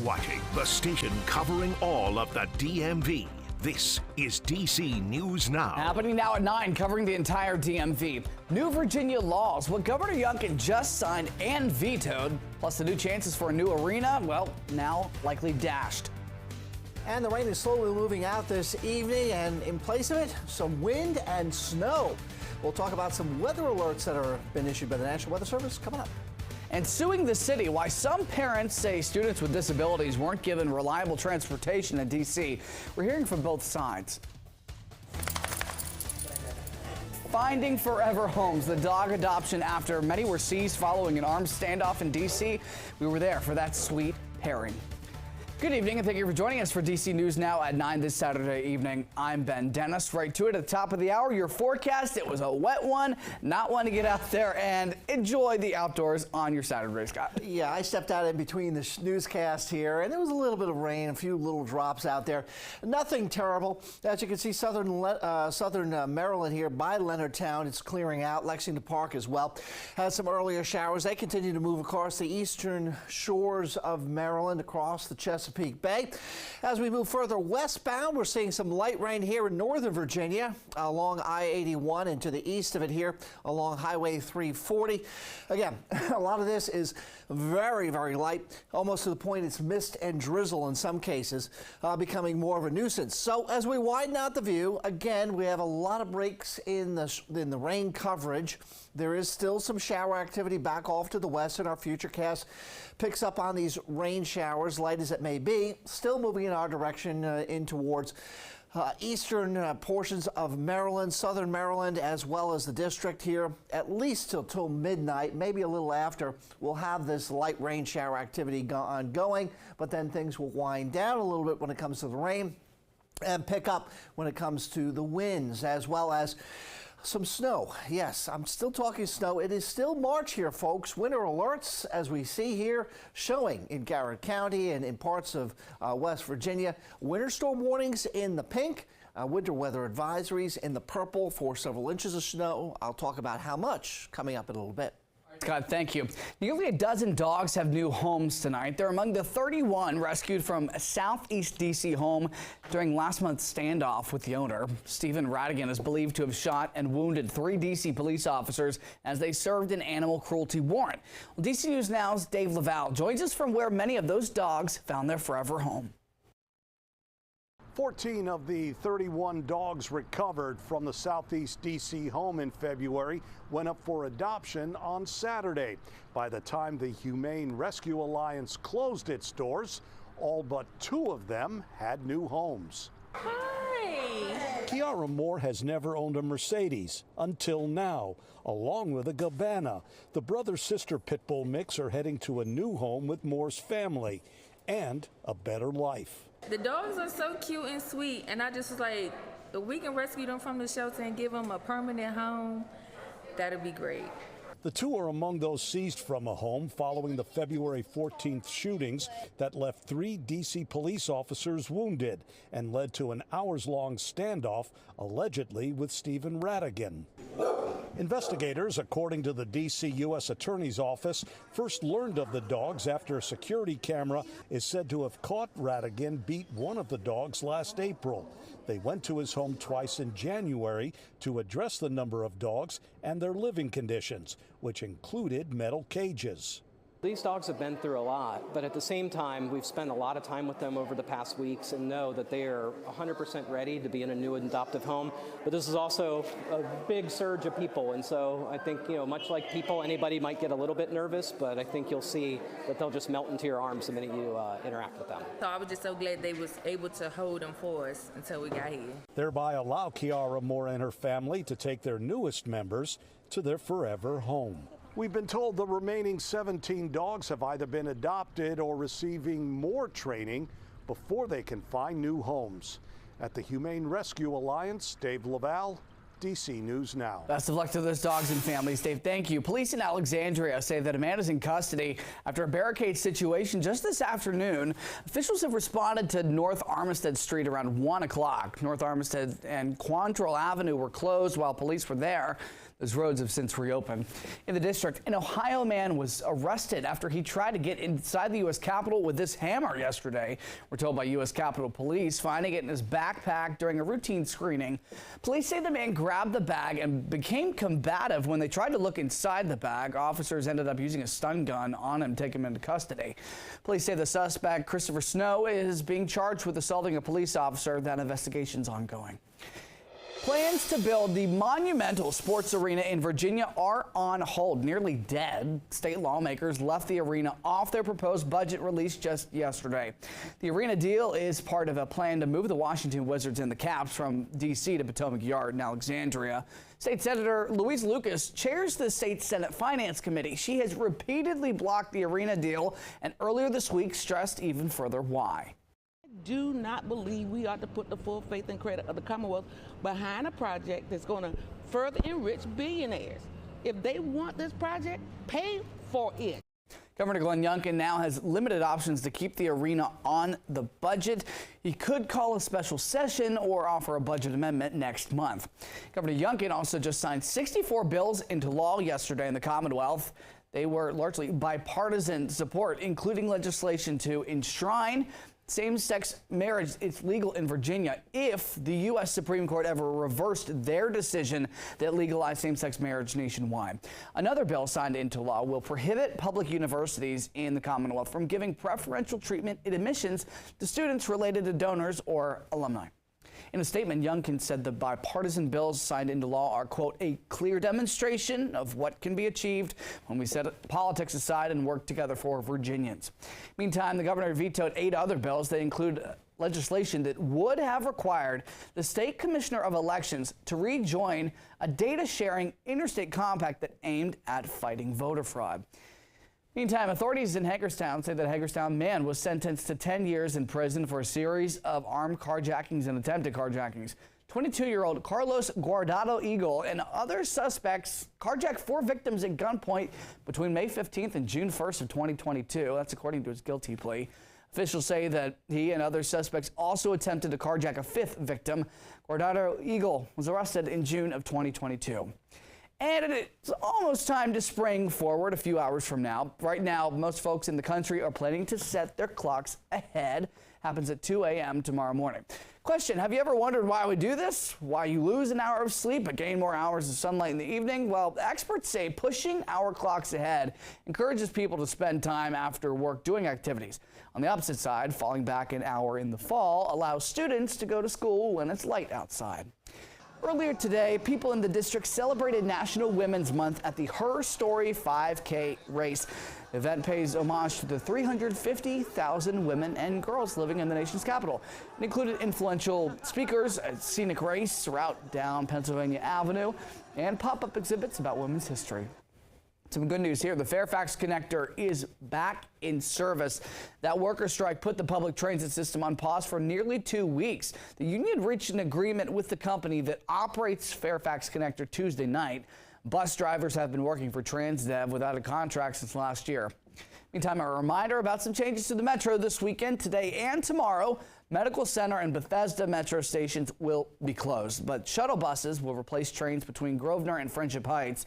watching the station covering all of the DMV. This is DC News Now. Happening now at 9, covering the entire DMV. New Virginia laws, what Governor Youngkin just signed and vetoed, plus the new chances for a new arena, well, now likely dashed. And the rain is slowly moving out this evening, and in place of it, some wind and snow. We'll talk about some weather alerts that have been issued by the National Weather Service coming up. And suing the city, why some parents say students with disabilities weren't given reliable transportation in D.C. We're hearing from both sides. Finding forever homes, the dog adoption after many were seized following an armed standoff in D.C. We were there for that sweet pairing. Good evening, and thank you for joining us for DC News Now at 9 this Saturday evening. I'm Ben Dennis. Right to it at the top of the hour, your forecast. It was a wet one, not one to get out there and enjoy the outdoors on your Saturday, Scott. Yeah, I stepped out in between the newscast here, and there was a little bit of rain, a few little drops out there. Nothing terrible. As you can see, southern Maryland here by Leonardtown, it's clearing out. Lexington Park as well has some earlier showers. They continue to move across the eastern shores of Maryland, across the Chesapeake Bay. As we move further westbound, we're seeing some light rain here in northern Virginia along I-81 and to the east of it here along Highway 340. Again, a lot of this is very, very light, almost to the point it's mist and drizzle in some cases, becoming more of a nuisance. So as we widen out the view, again, we have a lot of breaks in the rain coverage. There is still some shower activity back off to the west, and our futurecast picks up on these rain showers, light as it may be, still moving in our direction in towards eastern portions of Maryland, southern Maryland, as well as the district here, at least till midnight, maybe a little after. We'll have this light rain shower activity ongoing, but then things will wind down a little bit when it comes to the rain and pick up when it comes to the winds, as well as some snow. Yes, I'm still talking snow. It is still March here, folks. Winter alerts, as we see here, showing in Garrett County and in parts of West Virginia. Winter storm warnings in the pink. Winter weather advisories in the purple for several inches of snow. I'll talk about how much coming up in a little bit. Scott, thank you. Nearly a dozen dogs have new homes tonight. They're among the 31 rescued from a southeast D.C. home during last month's standoff with the owner. Stephen Radigan is believed to have shot and wounded 3 D.C. police officers as they served an animal cruelty warrant. Well, D.C. News Now's Dave Laval joins us from where many of those dogs found their forever home. 14 of the 31 dogs recovered from the southeast D.C. home in February went up for adoption on Saturday. By the time the Humane Rescue Alliance closed its doors, all but 2 of them had new homes. Hi! Kiara Moore has never owned a Mercedes until now, along with a Gabbana. The brother-sister pit bull mix are heading to a new home with Moore's family and a better life. The dogs are so cute and sweet, and I just was like, if we can rescue them from the shelter and give them a permanent home, that'd be great. The 2 are among those seized from a home following the February 14th shootings that left 3 D.C. police officers wounded and led to an hours-long standoff, allegedly with Stephen Radigan. Investigators, according to the D.C. U.S. Attorney's Office, first learned of the dogs after a security camera is said to have caught Radigan beat one of the dogs last April. They went to his home twice in January to address the number of dogs and their living conditions, which included metal cages. These dogs have been through a lot, but at the same time, we've spent a lot of time with them over the past weeks and know that they are 100% ready to be in a new adoptive home. But this is also a big surge of people, and so I think, much like people, anybody might get a little bit nervous, but I think you'll see that they'll just melt into your arms the minute you interact with them. So I was just so glad they was able to hold them for us until we got here. Thereby allow Kiara Moore and her family to take their newest members to their forever home. We've been told the remaining 17 dogs have either been adopted or receiving more training before they can find new homes. At the Humane Rescue Alliance, Dave Laval, DC News Now. Best of luck to those dogs and families, Dave. Thank you. Police in Alexandria say that a man is in custody after a barricade situation just this afternoon. Officials have responded to North Armistead Street around 1 o'clock. North Armistead and Quantrill Avenue were closed while police were there. Those roads have since reopened. In the district, an Ohio man was arrested after he tried to get inside the U.S. Capitol with this hammer yesterday. We're told by U.S. Capitol Police, finding it in his backpack during a routine screening. Police say the man grabbed the bag and became combative when they tried to look inside the bag. Officers ended up using a stun gun on him, taking him into custody. Police say the suspect, Christopher Snow, is being charged with assaulting a police officer. That investigation's ongoing. Plans to build the Monumental sports arena in Virginia are on hold, nearly dead. State lawmakers left the arena off their proposed budget release just yesterday. The arena deal is part of a plan to move the Washington Wizards and the Caps from D.C. to Potomac Yard in Alexandria. State Senator Louise Lucas chairs the State Senate Finance Committee. She has repeatedly blocked the arena deal and earlier this week stressed even further why. Do not believe we ought to put the full faith and credit of the Commonwealth behind a project that's going to further enrich billionaires. If they want this project, pay for it. Governor Glenn Youngkin now has limited options to keep the arena on the budget. He could call a special session or offer a budget amendment next month. Governor Youngkin also just signed 64 bills into law yesterday in the Commonwealth. They were largely bipartisan support, including legislation to enshrine same-sex marriage. It's legal in Virginia if the U.S. Supreme Court ever reversed their decision that legalized same-sex marriage nationwide. Another bill signed into law will prohibit public universities in the Commonwealth from giving preferential treatment in admissions to students related to donors or alumni. In a statement, Youngkin said the bipartisan bills signed into law are, quote, a clear demonstration of what can be achieved when we set politics aside and work together for Virginians. Meantime, the governor vetoed 8 other bills that include legislation that would have required the state commissioner of elections to rejoin a data-sharing interstate compact that aimed at fighting voter fraud. Meantime, authorities in Hagerstown say that a Hagerstown man was sentenced to 10 years in prison for a series of armed carjackings and attempted carjackings. 22-year-old Carlos Guardado Eagle and other suspects carjacked 4 victims at gunpoint between May 15th and June 1st of 2022. That's according to his guilty plea. Officials say that he and other suspects also attempted to carjack a 5th victim. Guardado Eagle was arrested in June of 2022. And it's almost time to spring forward a few hours from now. Right now, most folks in the country are planning to set their clocks ahead. Happens at 2 a.m. tomorrow morning. Question, have you ever wondered why we do this? Why you lose an hour of sleep but gain more hours of sunlight in the evening? Well, experts say pushing our clocks ahead encourages people to spend time after work doing activities. On the opposite side, falling back an hour in the fall allows students to go to school when it's light outside. Earlier today, people in the district celebrated National Women's Month at the Her Story 5K race. The event pays homage to the 350,000 women and girls living in the nation's capital. It included influential speakers, a scenic race route down Pennsylvania Avenue, and pop-up exhibits about women's history. Some good news here. The Fairfax Connector is back in service. That worker strike put the public transit system on pause for nearly 2 weeks. The union reached an agreement with the company that operates Fairfax Connector Tuesday night. Bus drivers have been working for Transdev without a contract since last year. Meantime, a reminder about some changes to the metro this weekend. Today and tomorrow, Medical Center and Bethesda metro stations will be closed, but shuttle buses will replace trains between Grosvenor and Friendship Heights.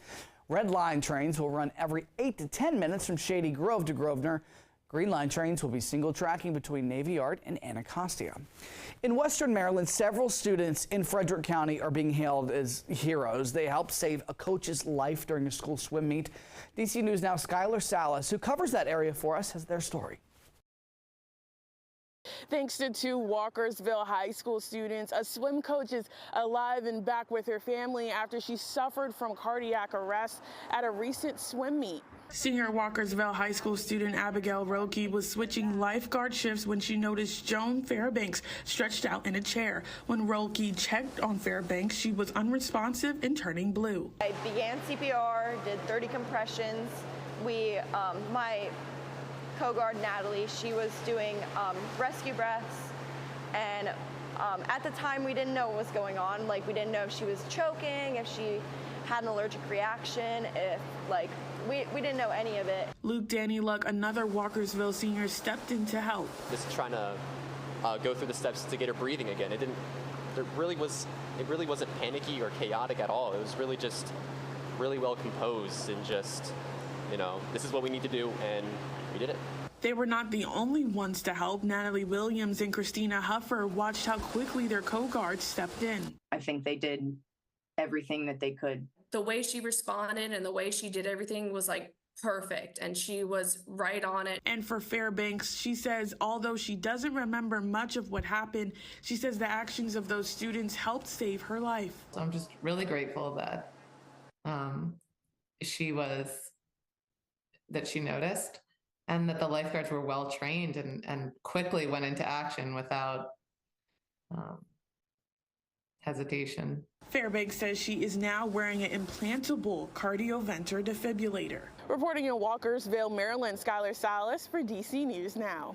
Red Line trains will run every 8 to 10 minutes from Shady Grove to Grosvenor. Green Line trains will be single tracking between Navy Yard and Anacostia. In Western Maryland, several students in Frederick County are being hailed as heroes. They helped save a coach's life during a school swim meet. DC News Now Skylar Salas, who covers that area for us, has their story. Thanks to 2 Walkersville High School students, a swim coach is alive and back with her family after she suffered from cardiac arrest at a recent swim meet. Senior Walkersville High School student Abigail Roki was switching lifeguard shifts when she noticed Joan Fairbanks stretched out in a chair. When Roki checked on Fairbanks, she was unresponsive and turning blue. I began CPR, did 30 compressions. My co-guard Natalie, she was doing rescue breaths, and at the time we didn't know what was going on. Like, we didn't know if she was choking, if she had an allergic reaction, if we didn't know any of it. Luke Danny Luck, another Walkersville senior, stepped in to help. Just trying to go through the steps to get her breathing again. It really wasn't panicky or chaotic at all. It was really just really well composed and just, this is what we need to do, and we did it. They were not the only ones to help. Natalie Williams and Christina Huffer watched how quickly their co-guards stepped in. I think they did everything that they could. The way she responded and the way she did everything was like perfect, and she was right on it. And for Fairbanks, she says although she doesn't remember much of what happened, she says the actions of those students helped save her life. So I'm just really grateful that she noticed, and that the lifeguards were well trained and quickly went into action without hesitation. Fairbanks says she is now wearing an implantable cardioverter defibrillator. Reporting in Walkersville, Maryland, Skylar Salas for DC News Now.